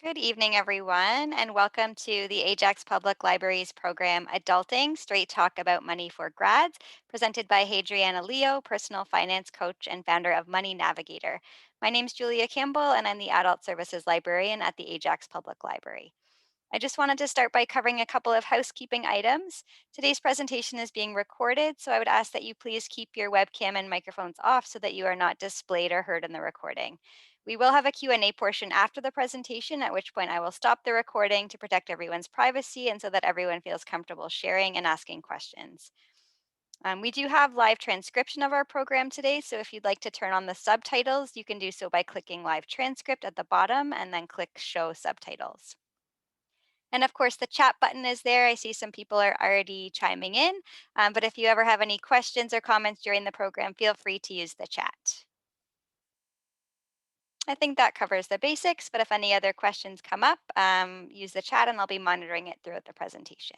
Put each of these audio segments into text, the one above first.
Good evening, everyone, and welcome to the Ajax Public Library's program, Adulting, Straight Talk About Money for Grads, presented by Hadriana Leo, personal finance coach and founder of Money Navigator. My name's Julia Campbell, and I'm the Adult Services Librarian at the Ajax Public Library. I just wanted to start by covering a couple of housekeeping items. Today's presentation is being recorded, so I would ask that you please keep your webcam and microphones off so that you are not displayed or heard in the recording. We will have a Q&A portion after the presentation, at which point I will stop the recording to protect everyone's privacy and so that everyone feels comfortable sharing and asking questions. We do have live transcription of our program today, so if you'd like to turn on the subtitles, you can do so by clicking live transcript at the bottom and then click show subtitles. And of course, the chat button is there. I see some people are already chiming in, but if you ever have any questions or comments during the program, feel free to use the chat. I think that covers the basics, but if any other questions come up, use the chat and I'll be monitoring it throughout the presentation.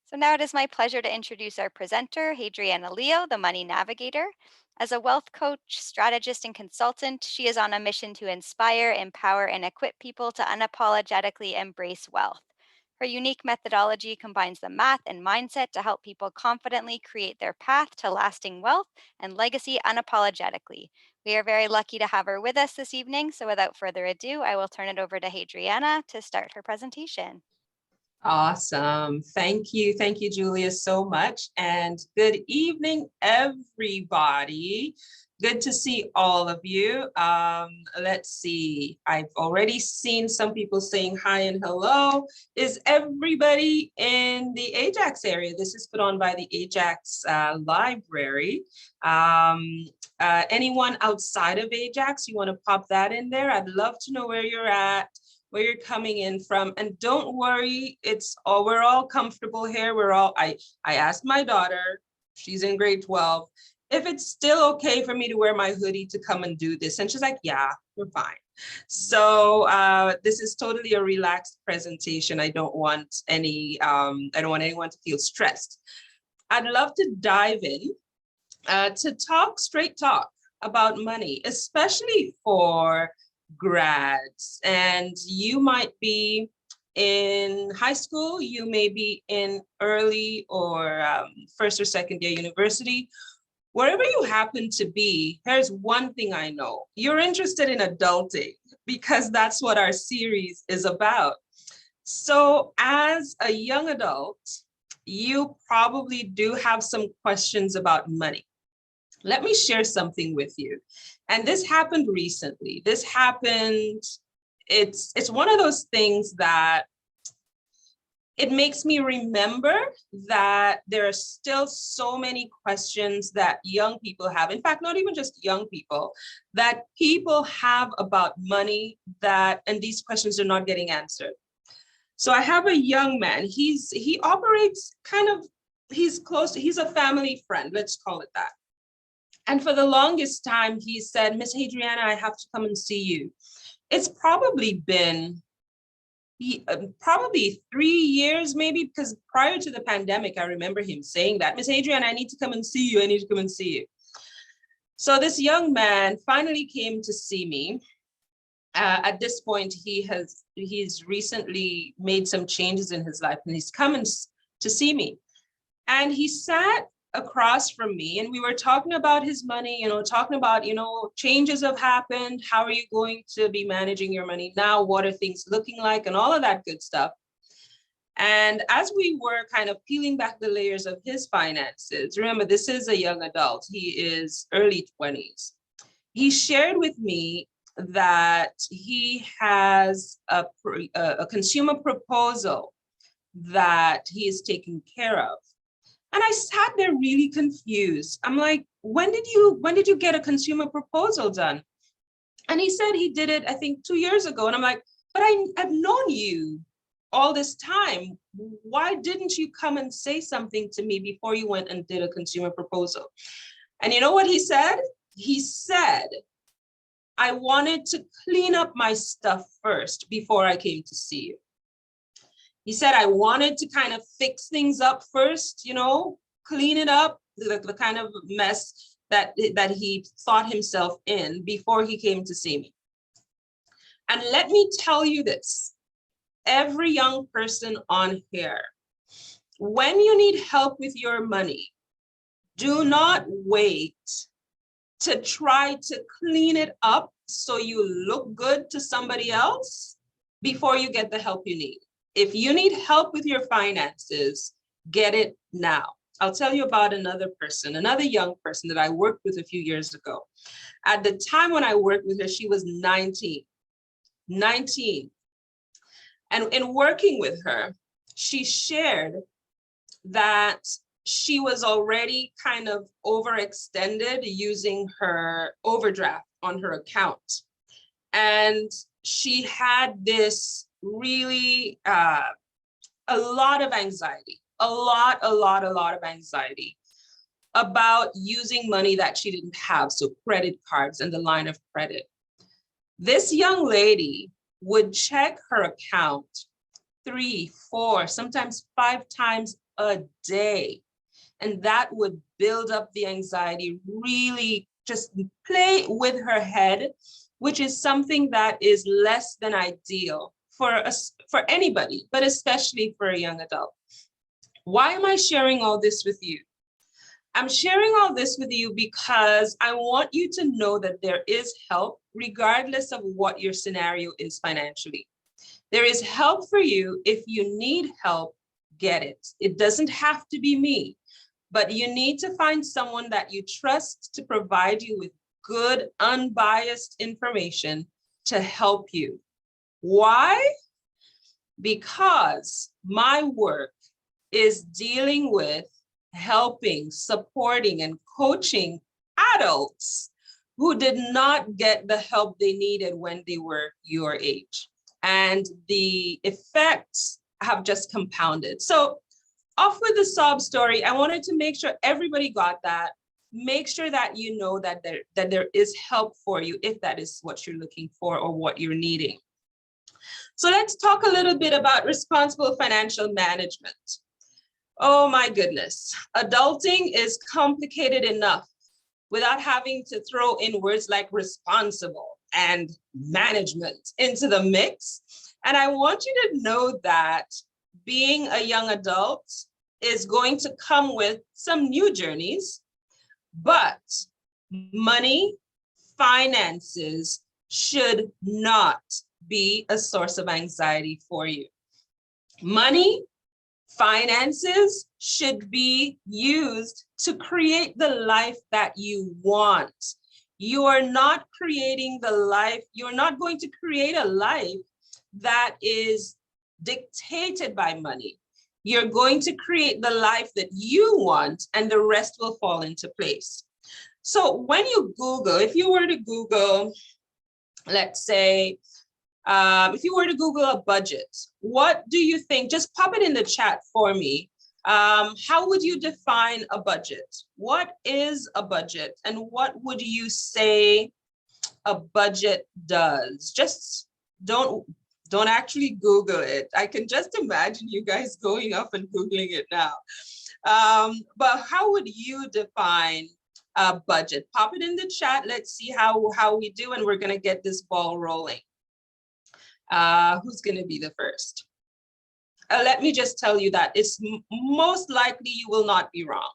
So now it is my pleasure to introduce our presenter, Hadriana Leo, the Money Navigator. As a wealth coach, strategist, and consultant, she is on a mission to inspire, empower, and equip people to unapologetically embrace wealth. Her unique methodology combines the math and mindset to help people confidently create their path to lasting wealth and legacy unapologetically. We are very lucky to have her with us this evening, so without further ado, I will turn it over to Hadriana to start her presentation. Awesome. Thank you. Thank you, Julia, so much. And good evening, everybody. Good to see all of you. Let's see. I've already seen some people saying hi and hello. Is everybody in the Ajax area? This is put on by the Ajax Library. Anyone outside of Ajax, you want to pop that in there? I'd love to know where you're at, where you're coming in from. And don't worry, we're all comfortable here. I asked my daughter, she's in grade 12, if it's still okay for me to wear my hoodie to come and do this. And she's like, yeah, we're fine. So this is totally a relaxed presentation. I don't want anyone to feel stressed. I'd love to dive in to talk straight talk about money, especially for grads. And you might be in high school, you may be in early or first or second year university. Wherever you happen to be, here's one thing I know. You're interested in adulting because that's what our series is about. So as a young adult, you probably do have some questions about money. Let me share something with you. And this happened recently. It's one of those things that it makes me remember that there are still so many questions that young people have. In fact, not even just young people, that people have about money and these questions are not getting answered. So I have a young man, he operates he's a family friend, let's call it that. And for the longest time, he said, Miss Hadriana, I have to come and see you. It's probably been probably 3 years, maybe, because prior to the pandemic, I remember him saying that, Miss Hadriana, I need to come and see you. I need to come and see you. So this young man finally came to see me. At this point, he's recently made some changes in his life and he's come to see me. And he sat across from me and we were talking about his money, talking about, changes have happened. How are you going to be managing your money now? What are things looking like? And all of that good stuff. And as we were kind of peeling back the layers of his finances, remember, this is a young adult. He is early 20s. He shared with me that he has a consumer proposal that he is taking care of. And I sat there really confused. I'm like, when did you get a consumer proposal done? And he said he did it, I think 2 years ago. And I'm like, but I've known you all this time. Why didn't you come and say something to me before you went and did a consumer proposal? And you know what he said? He said, I wanted to clean up my stuff first before I came to see you. He said, I wanted to kind of fix things up first, clean it up, the kind of mess that he thought himself in before he came to see me. And let me tell you this, every young person on here, when you need help with your money, do not wait to try to clean it up so you look good to somebody else before you get the help you need. If you need help with your finances, get it now. I'll tell you about another person, another young person that I worked with a few years ago. At the time when I worked with her, she was 19. And in working with her, she shared that she was already kind of overextended using her overdraft on her account. And she had this really, a lot of anxiety, a lot of anxiety about using money that she didn't have. So credit cards and the line of credit. This young lady would check her account 3, 4, sometimes 5 times a day. And that would build up the anxiety, really just play with her head, which is something that is less than ideal for us, for anybody, but especially for a young adult. Why am I sharing all this with you? I'm sharing all this with you because I want you to know that there is help regardless of what your scenario is financially. There is help for you. If you need help, get it. It doesn't have to be me, but you need to find someone that you trust to provide you with good, unbiased information to help you. Why? Because my work is dealing with helping, supporting, and coaching adults who did not get the help they needed when they were your age. And the effects have just compounded. So off with the sob story, I wanted to make sure everybody got that. Make sure that you know that there is help for you if that is what you're looking for or what you're needing. So let's talk a little bit about responsible financial management. Oh my goodness, adulting is complicated enough without having to throw in words like responsible and management into the mix. And I want you to know that being a young adult is going to come with some new journeys, but money, finances should not be a source of anxiety for you. Money, finances should be used to create the life that you want. You are not creating the life, you're not going to create a life that is dictated by money. You're going to create the life that you want, and the rest will fall into place. So when you Google, if you were to Google, let's say, if you were to Google a budget, what do you think? Just pop it in the chat for me. How would you define a budget? What is a budget? And what would you say a budget does? Just don't actually Google it. I can just imagine you guys going up and Googling it now. But how would you define a budget? Pop it in the chat. Let's see how we do, and we're going to get this ball rolling. Who's going to be the first? Let me just tell you that it's most likely you will not be wrong.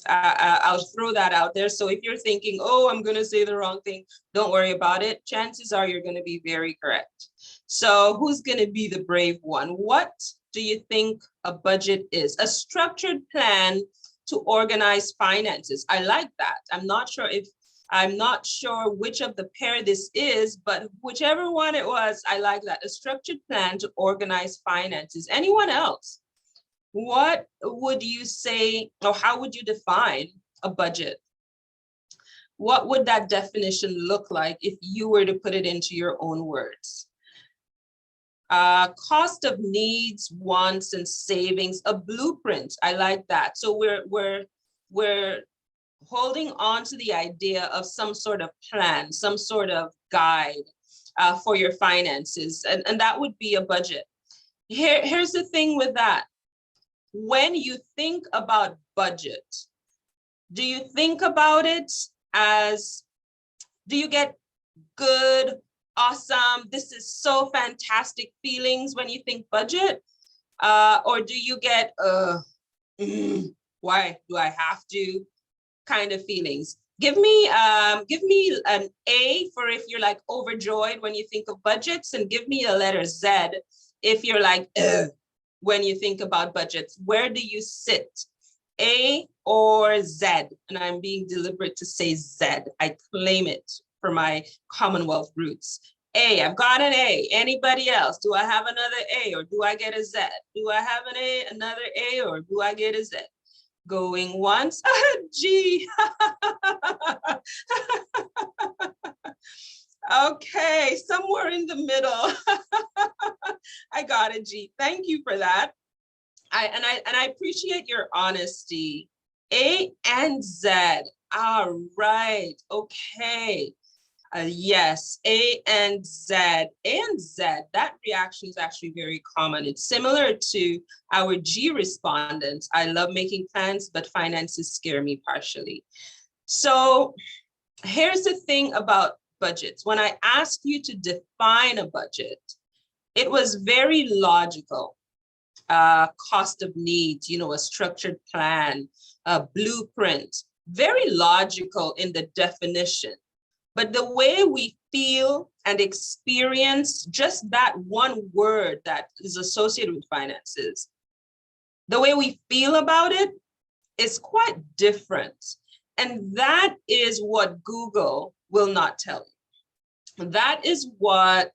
I'll throw that out there. So if you're thinking, oh, I'm going to say the wrong thing, don't worry about it. Chances are you're going to be very correct. So who's going to be the brave one? What do you think a budget is? A structured plan to organize finances. I like that. I'm not sure which of the pair this is, but whichever one it was, I like that. A structured plan to organize finances. Anyone else? What would you say, or how would you define a budget? What would that definition look like if you were to put it into your own words? Cost of needs, wants, and savings, a blueprint. I like that. So we're holding on to the idea of some sort of plan, some sort of guide for your finances, and that would be a budget. Here's the thing with that. When you think about budget, do you think about it as, do you get good awesome, this is so fantastic feelings when you think budget? Or do you get, why do I have to kind of feelings? Give me an A for if you're like overjoyed when you think of budgets, and give me a letter Z if you're like, when you think about budgets. Where do you sit? A or Z? And I'm being deliberate to say Z. I claim it for my Commonwealth roots. A, I've got an A. Anybody else? Do I have another A or do I get a Z? Do I have an A, another A, or do I get a Z? Going once, G. Okay, somewhere in the middle. I got a G. Thank you for that. I appreciate your honesty. A and Z. All right. Okay. Yes, A and Z. A and Z, that reaction is actually very common. It's similar to our G respondents. I love making plans, but finances scare me partially. So here's the thing about budgets. When I asked you to define a budget, it was very logical. Cost of needs, a structured plan, a blueprint, very logical in the definition. But the way we feel and experience just that one word that is associated with finances, the way we feel about it is quite different. And that is what Google will not tell you. That is what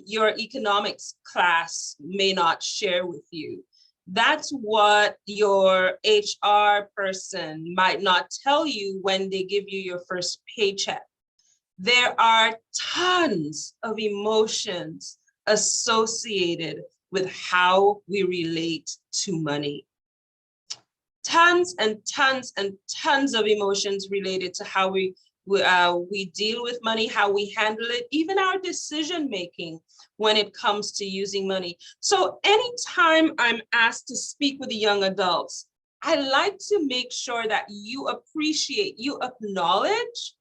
your economics class may not share with you. That's what your HR person might not tell you when they give you your first paycheck. There are tons of emotions associated with how we relate to money. Tons and tons and tons of emotions related to how we deal with money, how we handle it, even our decision making when it comes to using money. So anytime I'm asked to speak with the young adults, I like to make sure that you appreciate, you acknowledge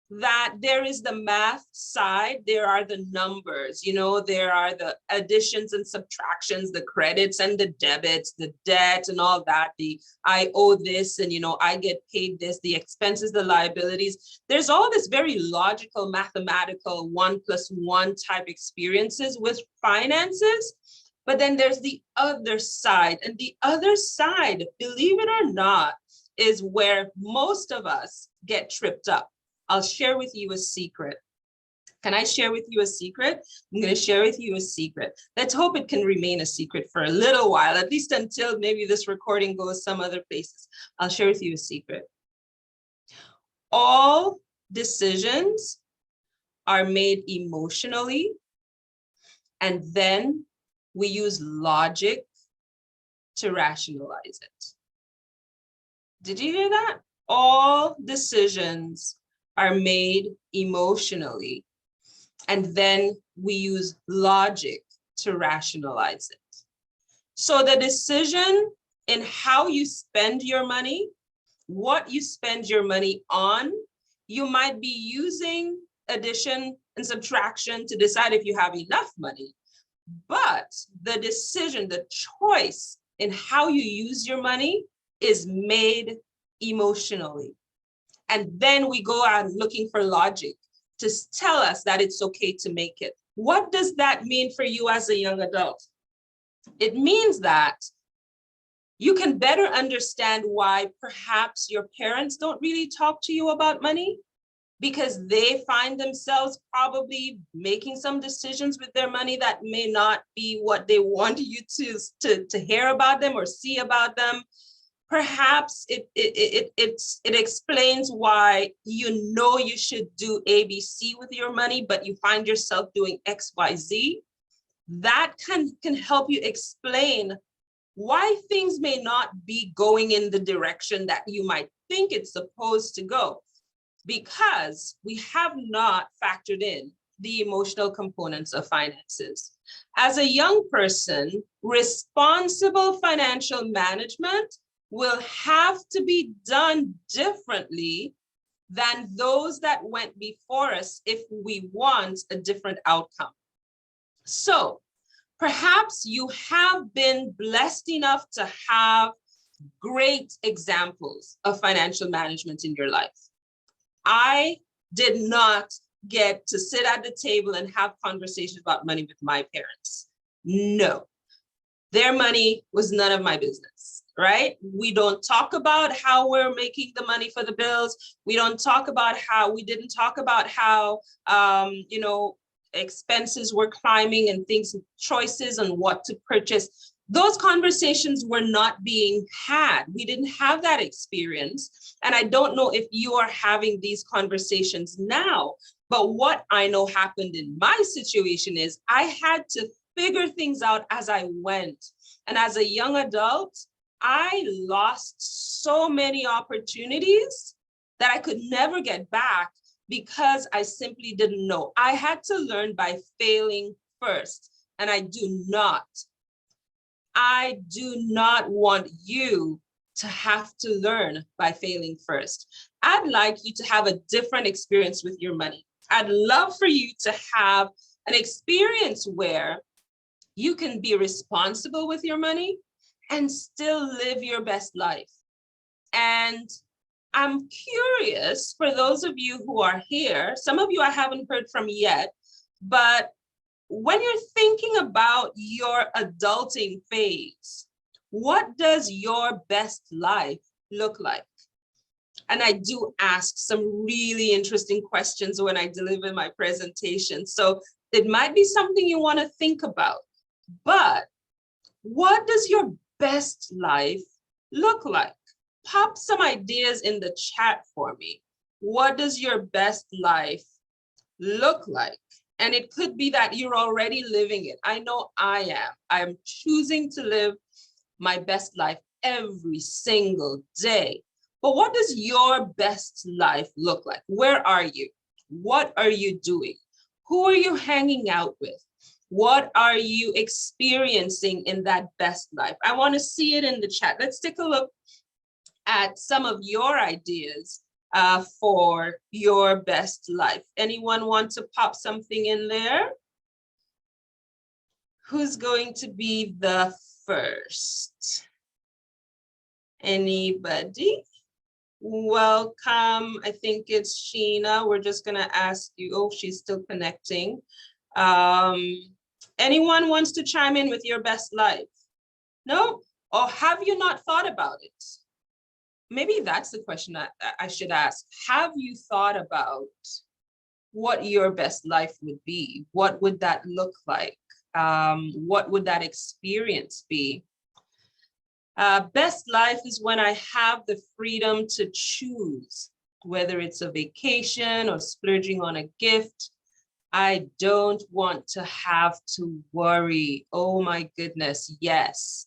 that there is the math side, there are the numbers, there are the additions and subtractions, the credits and the debits, the debt and all that, the I owe this and I get paid this, the expenses, the liabilities. There's all this very logical, mathematical 1+1 type experiences with finances. But then there's the other side, and the other side, believe it or not, is where most of us get tripped up. I'll share with you a secret. Can I share with you a secret? I'm going to share with you a secret. Let's hope it can remain a secret for a little while, at least until maybe this recording goes some other places. I'll share with you a secret. All decisions are made emotionally, and then we use logic to rationalize it. Did you hear that? All decisions are made emotionally, and then we use logic to rationalize it. So the decision in how you spend your money, what you spend your money on, you might be using addition and subtraction to decide if you have enough money. But the decision, the choice in how you use your money is made emotionally. And then we go out looking for logic to tell us that it's okay to make it. What does that mean for you as a young adult? It means that you can better understand why perhaps your parents don't really talk to you about money, because they find themselves probably making some decisions with their money that may not be what they want you to hear about them or see about them. Perhaps it explains why you should do ABC with your money, but you find yourself doing XYZ. That can help you explain why things may not be going in the direction that you might think it's supposed to go, because we have not factored in the emotional components of finances. As a young person, responsible financial management will have to be done differently than those that went before us if we want a different outcome. So perhaps you have been blessed enough to have great examples of financial management in your life. I did not get to sit at the table and have conversations about money with my parents. No, their money was none of my business, right? We don't talk about how we're making the money for the bills. We didn't talk about how, expenses were climbing and things, choices on what to purchase. Those conversations were not being had. We didn't have that experience. And I don't know if you are having these conversations now, but what I know happened in my situation is I had to figure things out as I went. And as a young adult, I lost so many opportunities that I could never get back because I simply didn't know. I had to learn by failing first. And I do not want you to have to learn by failing first. I'd like you to have a different experience with your money. I'd love for you to have an experience where you can be responsible with your money and still live your best life. And I'm curious, for those of you who are here, some of you I haven't heard from yet, but when you're thinking about your adulting phase, what does your best life look like? And I do ask some really interesting questions when I deliver my presentation. So it might be something you want to think about. But what does your best life look like? Pop some ideas in the chat for me. What does your best life look like? And it could be that you're already living it. I know I am. I'm choosing to live my best life every single day. But what does your best life look like? Where are you? What are you doing? Who are you hanging out with? What are you experiencing in that best life? I want to see it in the chat. Let's take a look at some of your ideas for your best life. Anyone want to pop something in there? Who's going to be the first? Anybody? Welcome. I think it's Sheena. We're just going to ask you. Oh, she's still connecting. Anyone wants to chime in with your best life? No? Or have you not thought about it? Maybe that's the question I should ask. Have you thought about what your best life would be? What would that look like? What would that experience be? Best life is when I have the freedom to choose, whether it's a vacation or splurging on a gift. I don't want to have to worry. Oh my goodness, yes.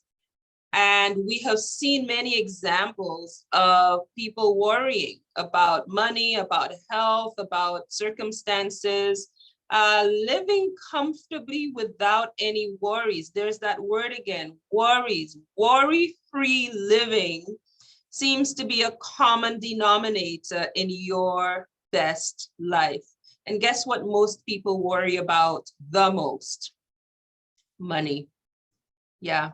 And we have seen many examples of people worrying about money, about health, about circumstances, living comfortably without any worries. There's that word again, worries. Worry-free living seems to be a common denominator in your best life. And guess what most people worry about the most? Money. Yeah.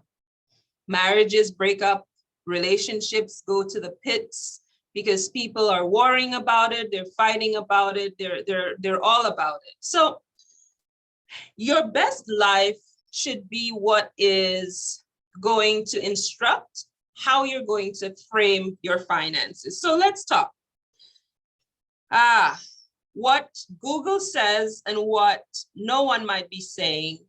Marriages break up, relationships go to the pits because people are worrying about it, they're fighting about it, they're all about it. So your best life should be what is going to instruct how you're going to frame your finances. So let's talk. What Google says and what no one might be saying,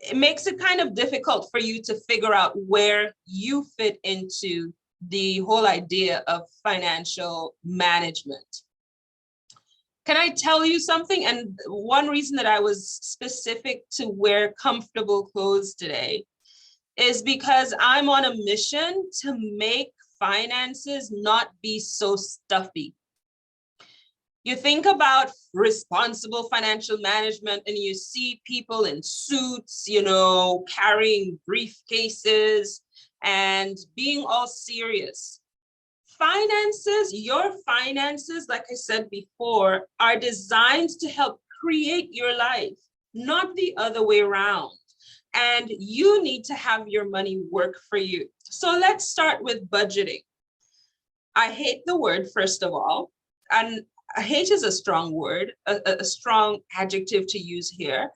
it makes it kind of difficult for you to figure out where you fit into the whole idea of financial management. Can I tell you something? And one reason that I was specific to wear comfortable clothes today is because I'm on a mission to make finances not be so stuffy. You think about responsible financial management and you see people in suits, carrying briefcases and being all serious. Your finances, like I said before, are designed to help create your life, not the other way around. And you need to have your money work for you. So let's start with budgeting. I hate the word, first of all, and hate is a strong word, a strong adjective to use here.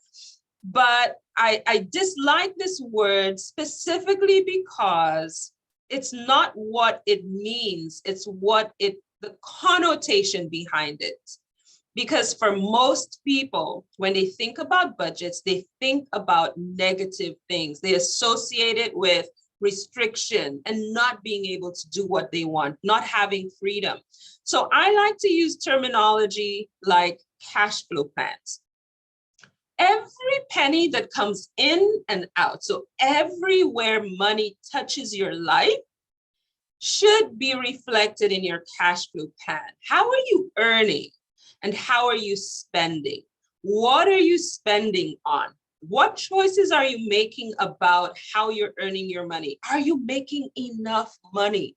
But I dislike this word specifically because it's not what it means, it's the connotation behind it. Because for most people, when they think about budgets, they think about negative things. They associate it with restriction and not being able to do what they want, not having freedom. So I like to use terminology like cash flow plans. Every penny that comes in and out, so everywhere money touches your life, should be reflected in your cash flow plan. How are you earning and how are you spending? What are you spending on? What choices are you making about how you're earning your money? Are you making enough money?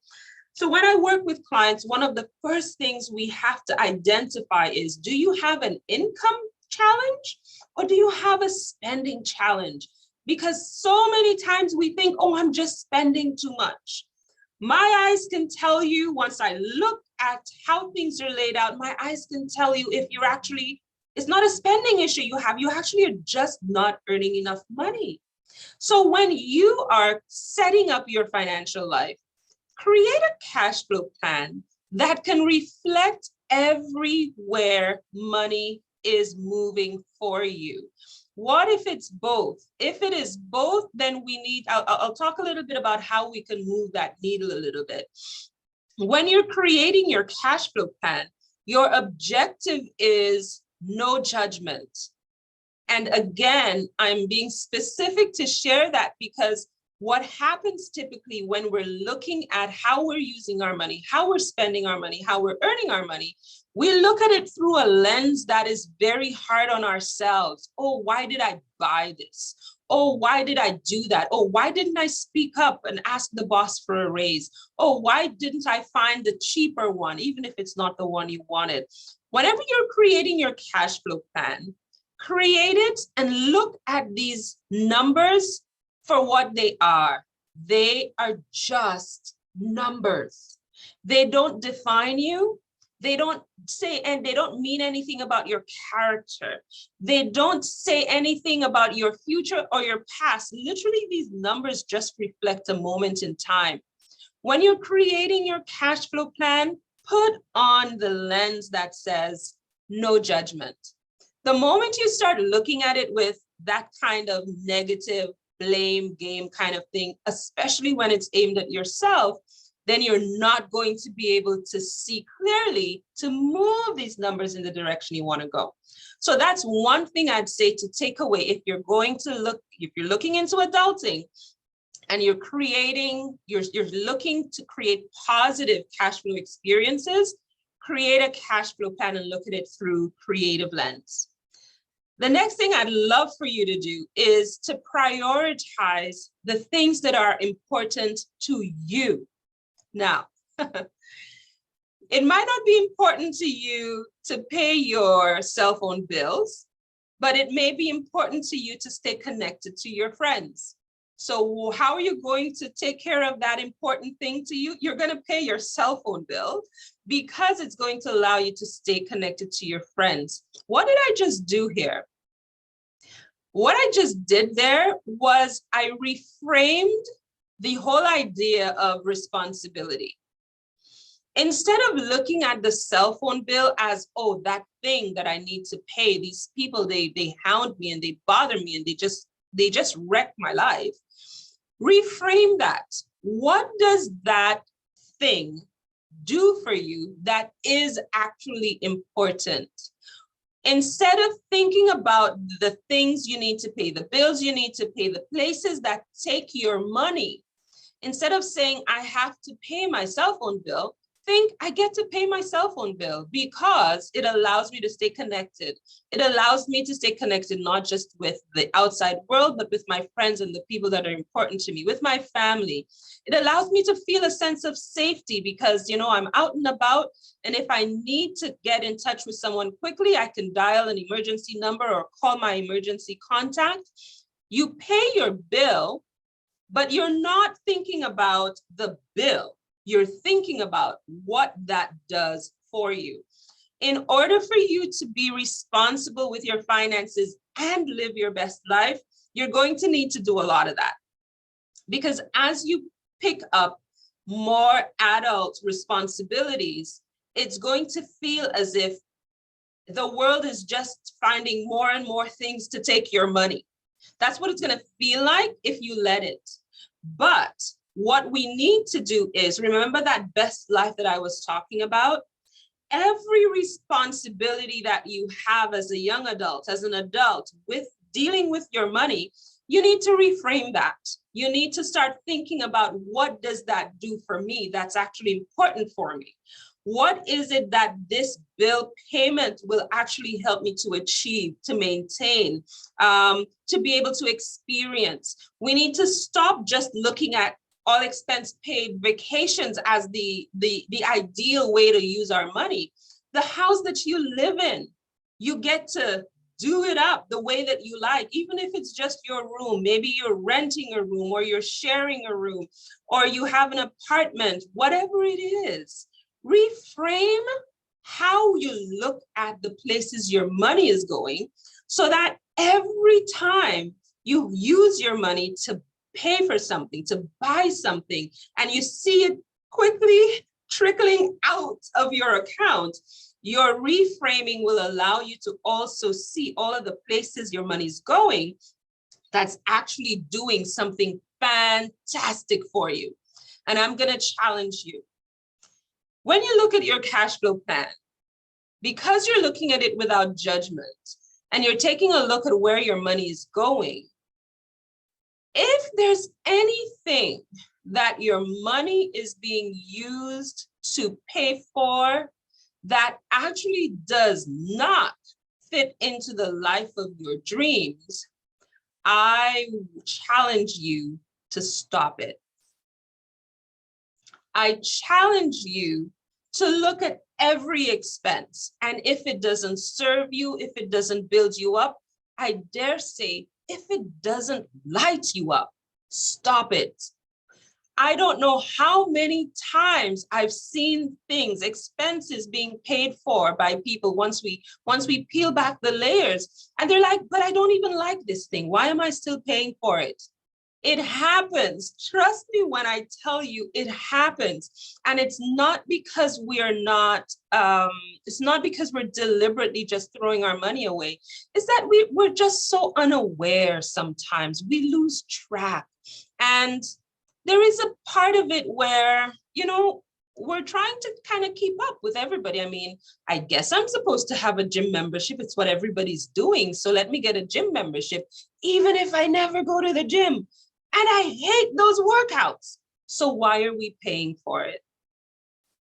So when I work with clients, one of the first things we have to identify is, do you have an income challenge or do you have a spending challenge? Because so many times we think, oh, I'm just spending too much. My eyes can tell you, once I look at how things are laid out, my eyes can tell you if you're actually, it's not a spending issue you actually are just not earning enough money. So when you are setting up your financial life, create a cash flow plan that can reflect everywhere money is moving for you. What if it's both? If it is both, then I'll talk a little bit about how we can move that needle a little bit. When you're creating your cash flow plan, your objective is no judgment. And again, I'm being specific to share that because what happens typically when we're looking at how we're using our money, how we're spending our money, how we're earning our money, we look at it through a lens that is very hard on ourselves. Oh, why did I buy this? Oh, why did I do that? Oh, why didn't I speak up and ask the boss for a raise? Oh, why didn't I find the cheaper one, even if it's not the one you wanted? Whenever you're creating your cash flow plan, create it and look at these numbers for what they are. They are just numbers. They don't define you. They don't say, and they don't mean anything about your character. They don't say anything about your future or your past. Literally, these numbers just reflect a moment in time. When you're creating your cash flow plan, put on the lens that says no judgment. The moment you start looking at it with that kind of negative blame game kind of thing, especially when it's aimed at yourself, then you're not going to be able to see clearly to move these numbers in the direction you want to go. So that's one thing I'd say to take away. If you're looking into adulting and you're looking to create positive cash flow experiences, create a cash flow plan and look at it through creative lens. The next thing I'd love for you to do is to prioritize the things that are important to you. Now, it might not be important to you to pay your cell phone bills, but it may be important to you to stay connected to your friends. So how are you going to take care of that important thing to you? You're going to pay your cell phone bill because it's going to allow you to stay connected to your friends. What did I just do here? What I just did there was I reframed the whole idea of responsibility. Instead of looking at the cell phone bill as, oh, that thing that I need to pay, these people, they hound me and they bother me and they just wreck my life. Reframe that. What does that thing do for you that is actually important? Instead of thinking about the things you need to pay, the bills you need to pay, the places that take your money, instead of saying, I have to pay my cell phone bill, think I get to pay my cell phone bill because it allows me to stay connected. It allows me to stay connected, not just with the outside world, but with my friends and the people that are important to me, with my family. It allows me to feel a sense of safety because, I'm out and about. And if I need to get in touch with someone quickly, I can dial an emergency number or call my emergency contact. You pay your bill, but you're not thinking about the bill. You're thinking about what that does for you. In order for you to be responsible with your finances and live your best life, you're going to need to do a lot of that. Because as you pick up more adult responsibilities, it's going to feel as if the world is just finding more and more things to take your money. That's what it's going to feel like if you let it. But what we need to do is remember that best life that I was talking about. Every responsibility that you have as a young adult, as an adult, with dealing with your money, you need to reframe that. You need to start thinking about, what does that do for me that's actually important for me? What is it that this bill payment will actually help me to achieve, to maintain, to be able to experience? We need to stop just looking at all expense paid vacations as the ideal way to use our money. The house that you live in, you get to do it up the way that you like, even if it's just your room. Maybe you're renting a room, or you're sharing a room, or you have an apartment, whatever it is. Reframe how you look at the places your money is going, so that every time you use your money to pay for something, to buy something, and you see it quickly trickling out of your account, your reframing will allow you to also see all of the places your money's going that's actually doing something fantastic for you. And I'm going to challenge you. When you look at your cash flow plan, because you're looking at it without judgment, and you're taking a look at where your money is going, if there's anything that your money is being used to pay for that actually does not fit into the life of your dreams, I challenge you to stop it. I challenge you to look at every expense. And if it doesn't serve you, if it doesn't build you up, I dare say, if it doesn't light you up, stop it. I don't know how many times I've seen things, expenses being paid for by people once we peel back the layers, and they're like, but I don't even like this thing. Why am I still paying for it? It happens. Trust me when I tell you it happens. And it's not because it's not because we're deliberately just throwing our money away. It's that we're just so unaware sometimes. We lose track. And there is a part of it where, we're trying to kind of keep up with everybody. I mean, I guess I'm supposed to have a gym membership. It's what everybody's doing. So let me get a gym membership, even if I never go to the gym. And I hate those workouts. So why are we paying for it?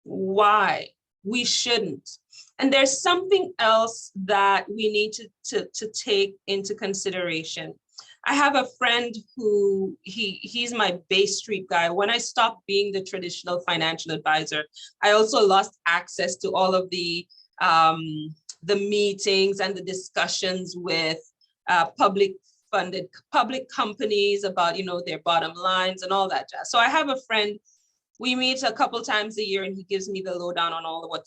Why? We shouldn't. And there's something else that we need to take into consideration. I have a friend who he's my Bay Street guy. When I stopped being the traditional financial advisor, I also lost access to all of the meetings and the discussions with public companies about, their bottom lines and all that jazz. So I have a friend, we meet a couple times a year, and he gives me the lowdown on all of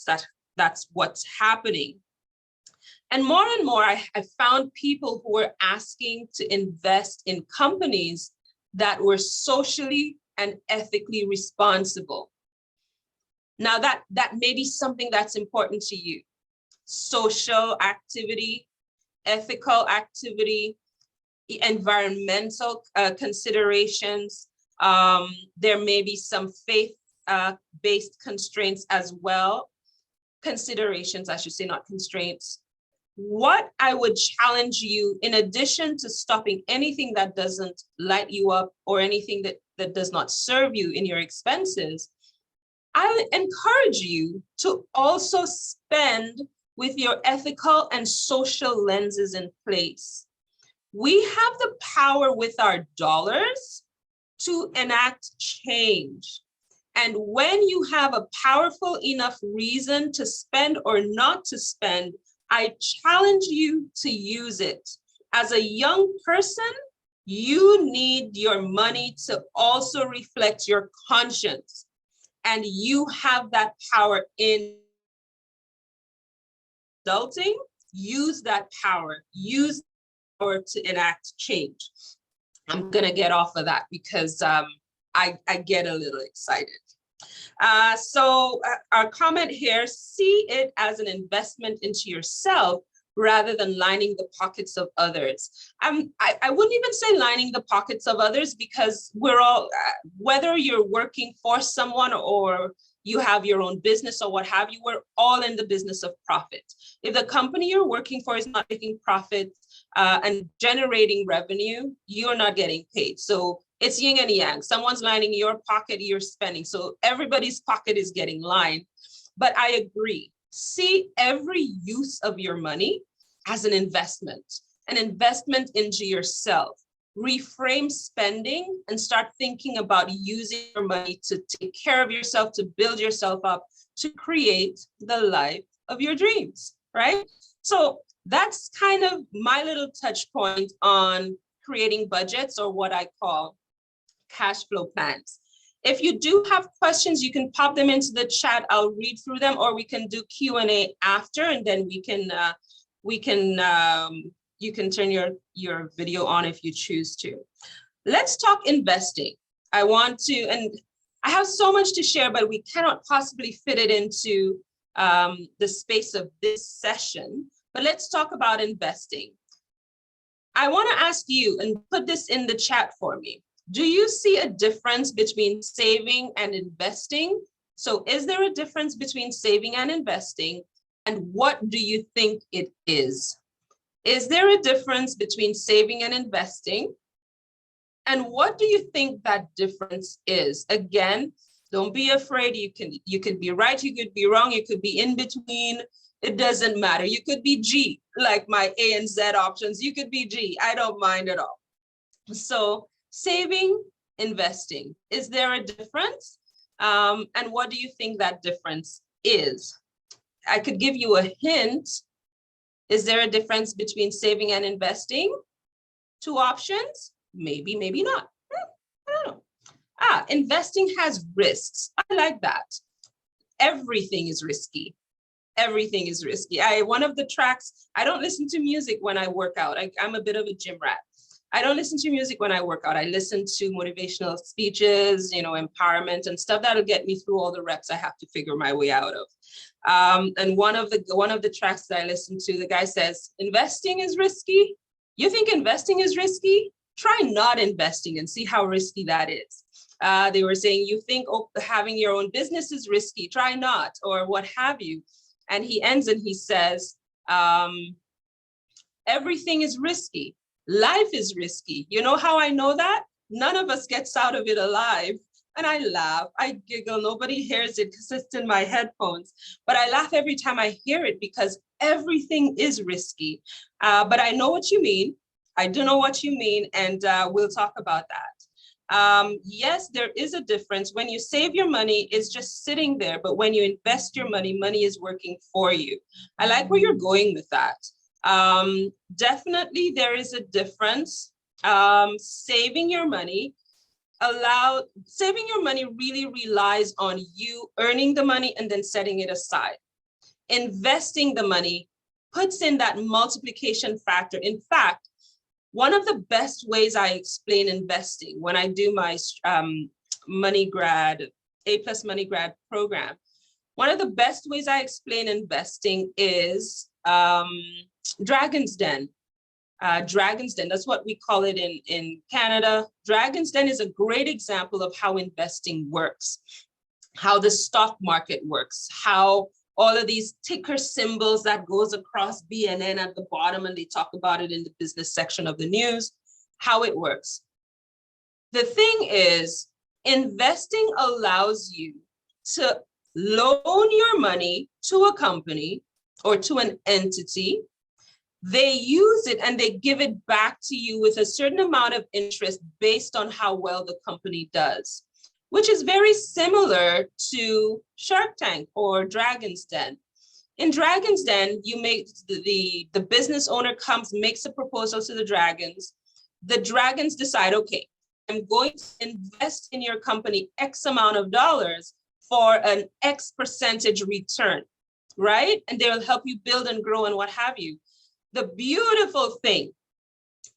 that's what's happening. And more, I found people who were asking to invest in companies that were socially and ethically responsible. Now that may be something that's important to you. Social activity, ethical activity, environmental considerations. There may be some faith-based constraints as well. Considerations, I should say, not constraints. What I would challenge you, in addition to stopping anything that doesn't light you up or anything that does not serve you in your expenses, I encourage you to also spend with your ethical and social lenses in place. We have the power with our dollars to enact change. And when you have a powerful enough reason to spend or not to spend, I challenge you to use it. As a young person, you need your money to also reflect your conscience. And you have that power in adulting. Use that power. Use power to enact change. I'm going to get off of that because I get a little excited. Our comment here, see it as an investment into yourself rather than lining the pockets of others. I wouldn't even say lining the pockets of others, because we're all, whether you're working for someone or you have your own business or what have you, we're all in the business of profit. If the company you're working for is not making profit and generating revenue, you're not getting paid. So it's yin and yang. Someone's lining your pocket, you're spending. So everybody's pocket is getting lined. But I agree. See every use of your money as an investment into yourself. Reframe spending and start thinking about using your money to take care of yourself, to build yourself up, to create the life of your dreams, right? So that's kind of my little touch point on creating budgets, or what I call cash flow plans. If you do have questions, you can pop them into the chat. I'll read through them, or we can do Q&A after, and then you can turn your video on if you choose to. Let's talk investing. And I have so much to share, but we cannot possibly fit it into the space of this session. But let's talk about investing. I want to ask you, and put this in the chat for me. Do you see a difference between saving and investing? So is there a difference between saving and investing? And what do you think it is? Is there a difference between saving and investing? And what do you think that difference is? Again, don't be afraid. You could be right, you could be wrong, you could be in between. It doesn't matter. You could be G, like my A and Z options. You could be G. I don't mind at all. So saving, investing, is there a difference? And what do you think that difference is? I could give you a hint. Is there a difference between saving and investing? Two options, maybe, maybe not. I don't know. Investing has risks. I like that. Everything is risky. Everything is risky. One of the tracks, I don't listen to music when I work out. I'm a bit of a gym rat. I don't listen to music when I work out. I listen to motivational speeches, empowerment and stuff that'll get me through all the reps I have to figure my way out of. And one of the tracks that I listen to, the guy says, investing is risky. You think investing is risky? Try not investing and see how risky that is. They were saying, you think having your own business is risky, try not, or what have you. And he ends and he says, everything is risky. Life is risky. You know how I know that? None of us gets out of it alive. And I laugh, I giggle, nobody hears it because it's in my headphones. But I laugh every time I hear it because everything is risky. But I know what you mean. I do know what you mean, and we'll talk about that. Yes, there is a difference. When you save your money, it's just sitting there. But when you invest your money, money is working for you. I like where you're going with that. Definitely there is a difference. Saving your money really relies on you earning the money and then setting it aside. Investing the money puts in that multiplication factor. In fact, one of the best ways I explain investing when I do my Money Grad, A+ Money Grad program, one of the best ways I explain investing is Dragon's Den. Dragon's Den, that's what we call it in Canada. Dragon's Den is a great example of how investing works, how the stock market works, how all of these ticker symbols that goes across BNN at the bottom, and they talk about it in the business section of the news, how it works. The thing is, investing allows you to loan your money to a company or to an entity. They use it and they give it back to you with a certain amount of interest based on how well the company does, which is very similar to Shark Tank or Dragon's Den. In Dragon's Den, you make the business owner comes, makes a proposal to the dragons. The dragons decide, okay, I'm going to invest in your company X amount of dollars for an X percentage return, right? And they'll help you build and grow and what have you. The beautiful thing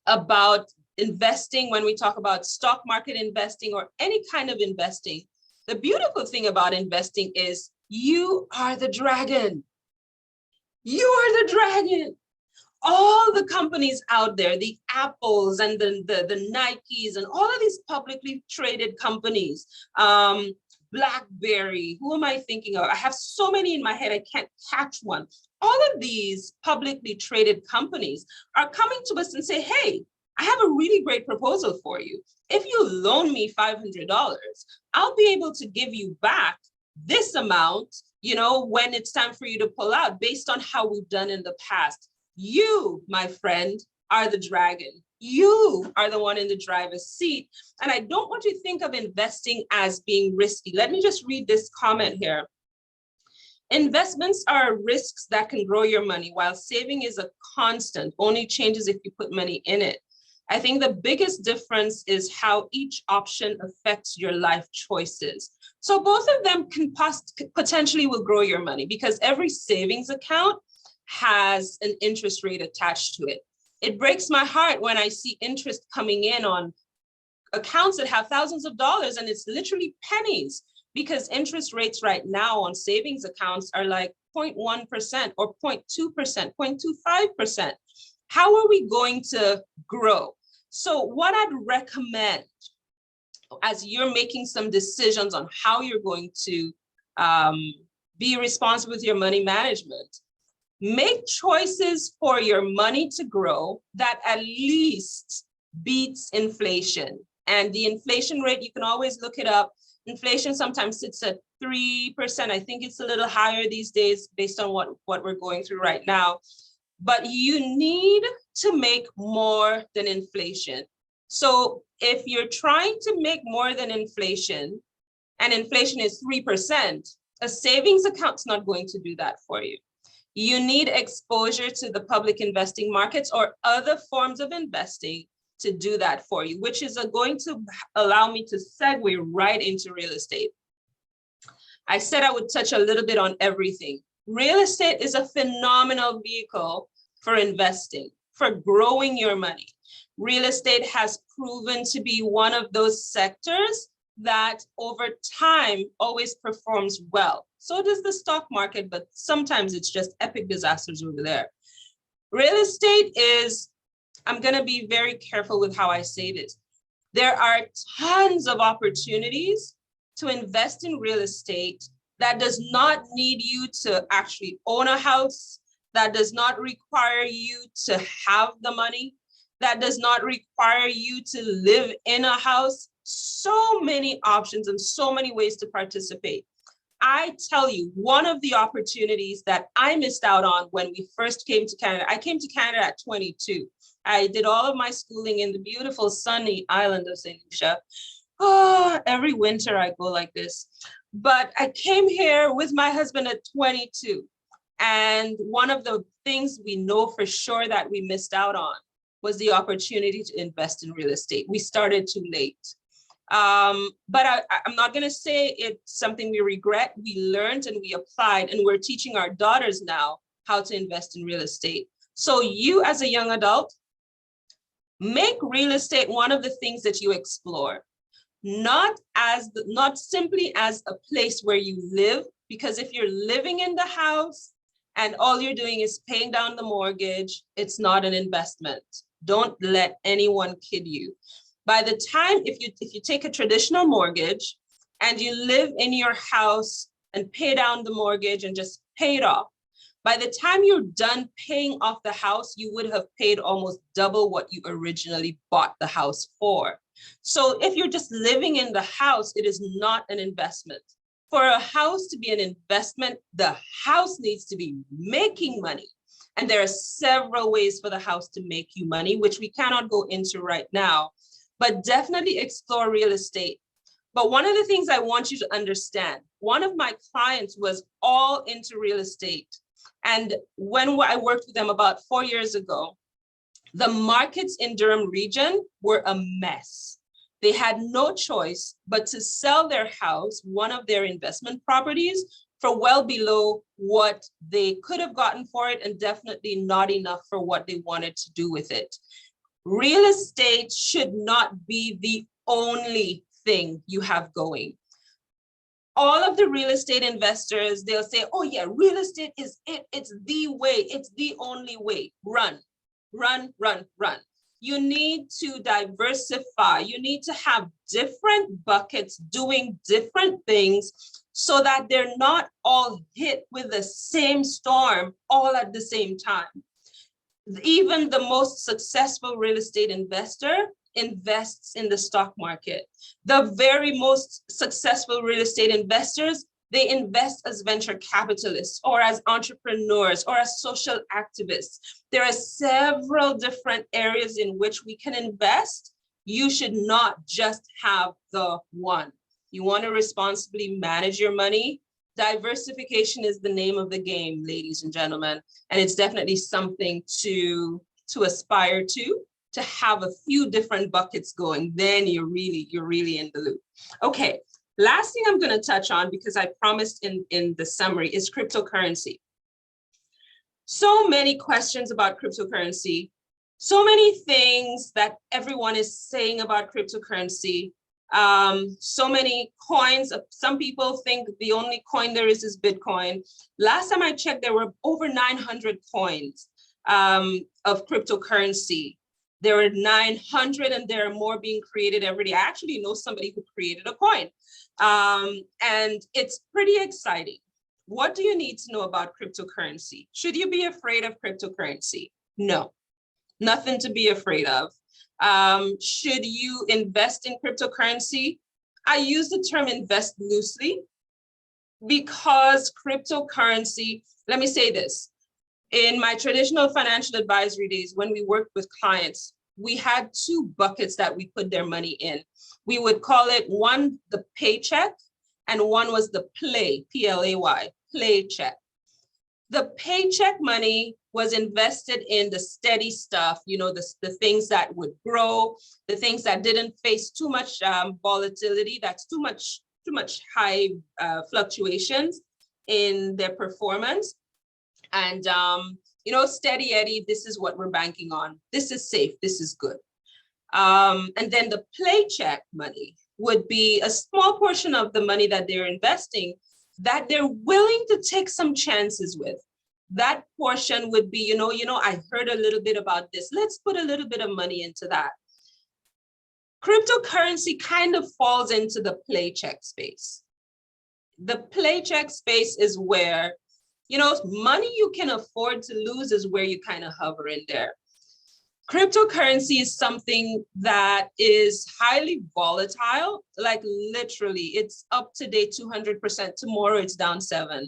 about investing, when we talk about stock market investing or any kind of investing, the beautiful thing about investing is you are the dragon. You are the dragon. All the companies out there, the Apples and the Nikes and all of these publicly traded companies, BlackBerry, who am I thinking of? I have so many in my head, I can't catch one. All of these publicly traded companies are coming to us and say, hey, I have a really great proposal for you. If you loan me $500, I'll be able to give you back this amount, when it's time for you to pull out based on how we've done in the past. You, my friend, are the dragon. You are the one in the driver's seat. And I don't want you to think of investing as being risky. Let me just read this comment here. Investments are risks that can grow your money, while saving is a constant, only changes if you put money in it. I think the biggest difference is how each option affects your life choices. So both of them can potentially will grow your money, because every savings account has an interest rate attached to it. It breaks my heart when I see interest coming in on accounts that have thousands of dollars and it's literally pennies, because interest rates right now on savings accounts are like 0.1% or 0.2%, 0.25%. How are we going to grow? So what I'd recommend as you're making some decisions on how you're going to be responsible with your money management, make choices for your money to grow that at least beats inflation. And the inflation rate, you can always look it up. Inflation sometimes sits at 3%. I think it's a little higher these days based on what we're going through right now. But you need to make more than inflation. So if you're trying to make more than inflation, and inflation is 3%, a savings account's not going to do that for you. You need exposure to the public investing markets or other forms of investing to do that for you, which is going to allow me to segue right into real estate. I said I would touch a little bit on everything. Real estate is a phenomenal vehicle for investing, for growing your money. Real estate has proven to be one of those sectors that over time always performs well. So does the stock market, but sometimes it's just epic disasters over there. Real estate is, I'm going to be very careful with how I say this. There are tons of opportunities to invest in real estate that does not need you to actually own a house, that does not require you to have the money, that does not require you to live in a house. So many options and so many ways to participate. I tell you, one of the opportunities that I missed out on when we first came to Canada, I came to Canada at 22. I did all of my schooling in the beautiful sunny island of St. Lucia. Oh, every winter I go like this. But I came here with my husband at 22. And one of the things we know for sure that we missed out on was the opportunity to invest in real estate. We started too late. But I'm not going to say it's something we regret. We learned and we applied, and we're teaching our daughters now how to invest in real estate. So you as a young adult, make real estate one of the things that you explore, not simply as a place where you live, because if you're living in the house and all you're doing is paying down the mortgage, it's not an investment. Don't let anyone kid you. By the time, if you take a traditional mortgage and you live in your house and pay down the mortgage and just pay it off, by the time you're done paying off the house, you would have paid almost double what you originally bought the house for. So if you're just living in the house, it is not an investment. For a house to be an investment, the house needs to be making money. And there are several ways for the house to make you money, which we cannot go into right now, but definitely explore real estate. But one of the things I want you to understand, one of my clients was all into real estate. And when I worked with them about 4 years ago, the markets in Durham region were a mess. They had no choice but to sell their house, one of their investment properties, for well below what they could have gotten for it, and definitely not enough for what they wanted to do with it. Real estate should not be the only thing you have going. All of the real estate investors, they'll say, oh yeah, real estate is it, it's the way, it's the only way. Run, run, run, run. You need to diversify. You need to have different buckets doing different things so that they're not all hit with the same storm all at the same time. Even the most successful real estate investor invests in the stock market. The very most successful real estate investors, they invest as venture capitalists or as entrepreneurs or as social activists. There are several different areas in which we can invest. You should not just have the one. You want to responsibly manage your money. Diversification is the name of the game, ladies and gentlemen. And it's definitely something to aspire to have a few different buckets going. Then you're really in the loop. Okay. Last thing I'm going to touch on, because I promised in the summary, is cryptocurrency. So many questions about cryptocurrency, so many things that everyone is saying about cryptocurrency, so many coins. Some people think the only coin there is Bitcoin. Last time I checked, there were over 900 coins of cryptocurrency. There are 900 and there are more being created every day. I actually know somebody who created a coin. And it's pretty exciting. What do you need to know about cryptocurrency? Should you be afraid of cryptocurrency? No, nothing to be afraid of. Should you invest in cryptocurrency? I use the term invest loosely because cryptocurrency, let me say this. In my traditional financial advisory days, when we worked with clients, we had two buckets that we put their money in. We would call it one, the paycheck, and one was the play, P-L-A-Y, play check. The paycheck money was invested in the steady stuff, you know, the things that would grow, the things that didn't face too much volatility, that's too much high fluctuations in their performance. And, you know, steady Eddie, this is what we're banking on. This is safe. This is good. And then the paycheck money would be a small portion of the money that they're investing that they're willing to take some chances with. That portion would be, you know, I heard a little bit about this. Let's put a little bit of money into that. Cryptocurrency kind of falls into the paycheck space. The paycheck space is where, you know, money you can afford to lose is where you kind of hover in there. Cryptocurrency is something that is highly volatile, like literally it's up today 200%, tomorrow it's down 7%.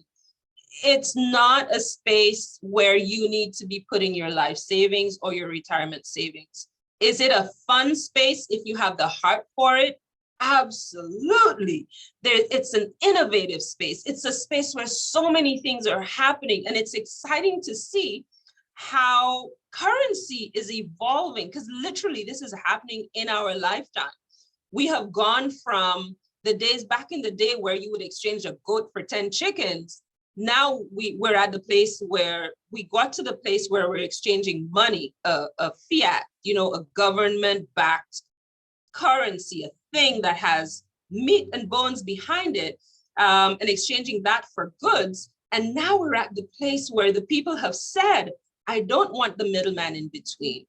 It's not a space where you need to be putting your life savings or your retirement savings. Is it a fun space if you have the heart for it? Absolutely. It's an innovative space. It's a space where so many things are happening, and it's exciting to see how currency is evolving, because literally this is happening in our lifetime. We have gone from the days back in the day where you would exchange a goat for 10 chickens. Now we're at the place where we got to the place where we're exchanging money, a fiat, you know, a government-backed currency, a thing that has meat and bones behind it, and exchanging that for goods. And now we're at the place where the people have said, I don't want the middleman in between.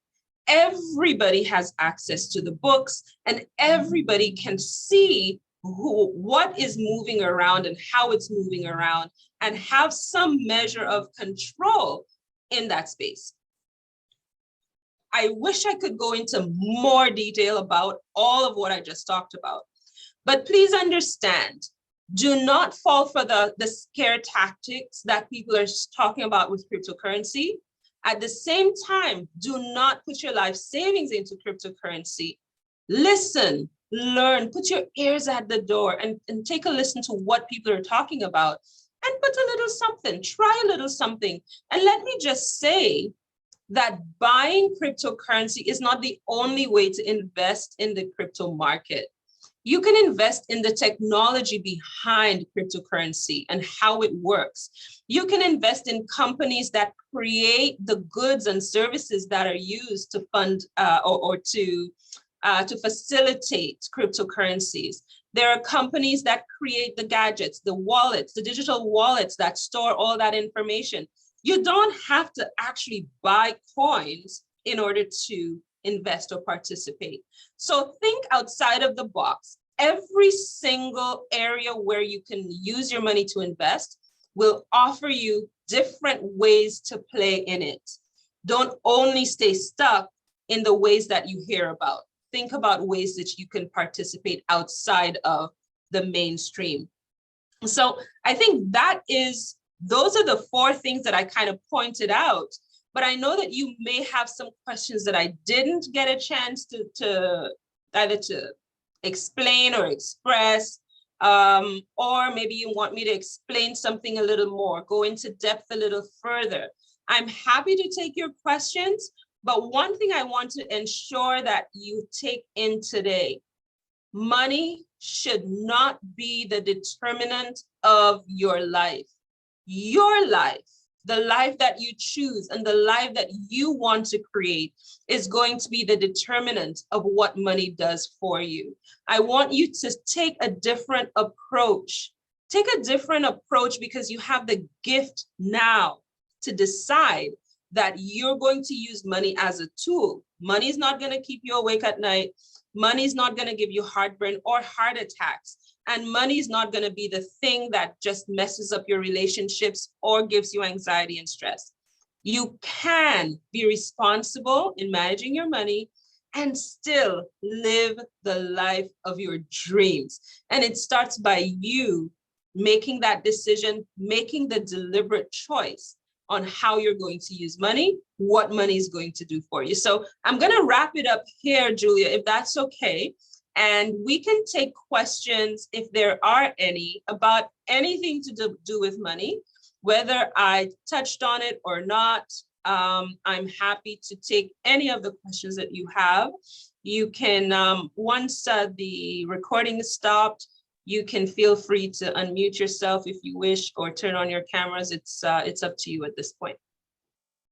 Everybody has access to the books, and everybody can see what is moving around and how it's moving around, and have some measure of control in that space. I wish I could go into more detail about all of what I just talked about, but please understand, Do not fall for the scare tactics that people are talking about with cryptocurrency. At the same time, do not put your life savings into cryptocurrency. Listen, learn, put your ears at the door and take a listen to what people are talking about and put a little something, try a little something. And let me just say that buying cryptocurrency is not the only way to invest in the crypto market. You can invest in the technology behind cryptocurrency and how it works. You can invest in companies that create the goods and services that are used to fund or to facilitate cryptocurrencies. There are companies that create the gadgets, the wallets, the digital wallets that store all that information. You don't have to actually buy coins in order to invest or participate. So think outside of the box. Every single area where you can use your money to invest will offer you different ways to play in it. Don't only stay stuck in the ways that you hear about. Think about ways that you can participate outside of the mainstream. So I think those are the four things that I kind of pointed out. But I know that you may have some questions that I didn't get a chance to either to explain or express, or maybe you want me to explain something a little more, go into depth a little further. I'm happy to take your questions, but one thing I want to ensure that you take in today, money should not be the determinant of your life. Your life, the life that you choose and the life that you want to create is going to be the determinant of what money does for you. I want you to take a different approach. Take a different approach because you have the gift now to decide that you're going to use money as a tool. Money is not going to keep you awake at night. Money is not going to give you heartburn or heart attacks. And money is not going to be the thing that just messes up your relationships or gives you anxiety and stress. You can be responsible in managing your money and still live the life of your dreams. And it starts by you making that decision, making the deliberate choice on how you're going to use money, what money is going to do for you. So I'm going to wrap it up here, Julia, if that's okay. And we can take questions, if there are any, about anything to do with money, whether I touched on it or not. I'm happy to take any of the questions that you have. You can, once the recording is stopped, you can feel free to unmute yourself if you wish, or turn on your cameras. It's up to you at this point.